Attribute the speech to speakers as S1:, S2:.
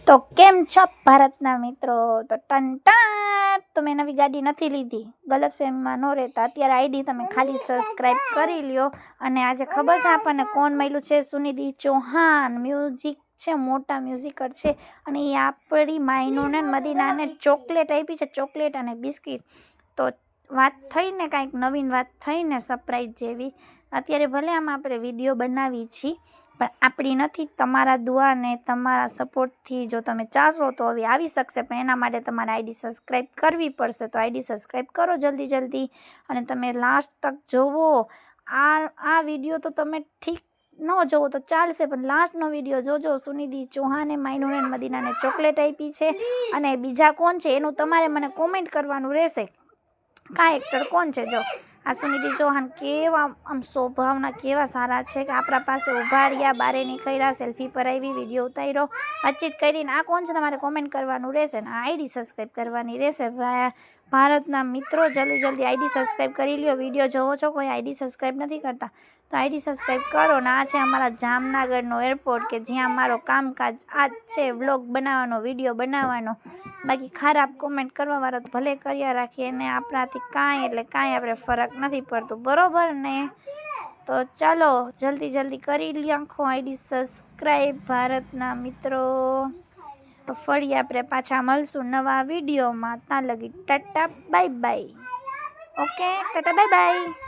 S1: તો કેમ છો ભારતના મિત્રો? તો ટન તો મેં નવી ગાડી નથી લીધી, ગલતફહેમીમાં ન રહેતા. અત્યારે આઈડી તમે ખાલી સબસ્ક્રાઈબ કરી લ્યો. અને આજે ખબર છે આપણને કોણ મળ્યું છે? સુનિધિ ચૌહાણ. મ્યુઝિક છે, મોટા મ્યુઝિકર છે. અને એ આપણી માયનુને મદીનાને ચોકલેટ આપી છે, ચોકલેટ અને બિસ્કિટ. તો વાત થઈને કાંઈક નવીન વાત થઈને સરપ્રાઈઝ જેવી. અત્યારે ભલે આમાં આપણે વિડીયો બનાવી છીએ, પણ આપણી નથી. તમારા દુઆ ને તમારા સપોર્ટથી જો તમે ચાહશો તો હવે આવી શકશે, પણ એના માટે તમારે આઈડી સબસ્ક્રાઈબ કરવી પડશે. તો આઈડી સબસ્ક્રાઈબ કરો જલ્દી. અને તમે લાસ્ટ તક જોવો. આ વિડીયો તો તમે ઠીક ન જોવો તો ચાલશે, પણ લાસ્ટનો વિડીયો જોજો. સુનિધિ ચૌહાણે માયનુને મદીનાને ચોકલેટ આપી છે. અને બીજા કોણ છે એનું તમારે મને કોમેન્ટ કરવાનું રહેશે. કાં એક્ટર કોણ છે? જો આ સુનિધિ ચૌહાણ કેવા આમ સ્વભાવના કેવા સારા છે કે આપણા પાસે ઊભા રહ્યા, બારે નીકળ્યા, સેલ્ફી પરાવી, વિડીયો ઉતાર્યો, વાતચીત કરીને. આ કોણ છે તમારે કોમેન્ટ કરવાનું રહેશે ને આઈડી સબસ્ક્રાઈબ કરવાની રહેશે. ભારતના મિત્રો જલ્દી આઈડી સબસ્ક્રાઈબ કરી લ્યો. વિડીયો જોવો છો, કોઈ આઈડી સબસ્ક્રાઈબ નથી કરતા તો આઈડી સબસ્ક્રાઈબ કરો ને. આ છે અમારા જામનગરનો એરપોર્ટ કે જ્યાં અમારો કામકાજ આ છે, વ્લોગ બનાવવાનો, વિડીયો બનાવવાનો. બાકી ખરાબ કોમેન્ટ કરવાવાળો તો ભલે કર્યા રાખીએ ને આપણાથી કાંઈ એટલે કાંઈ આપણે ફરક નથી પડતું, બરોબર ને? તો ચાલો જલ્દી કરી લ્યો આખો આઈડી સબસ્ક્રાઈબ ભારતના મિત્રો. તો ફરી આપણે પાછા મળશું નવા વિડીયોમાં. ત્યાં લગી Tata bye bye. Okay, Tata bye bye.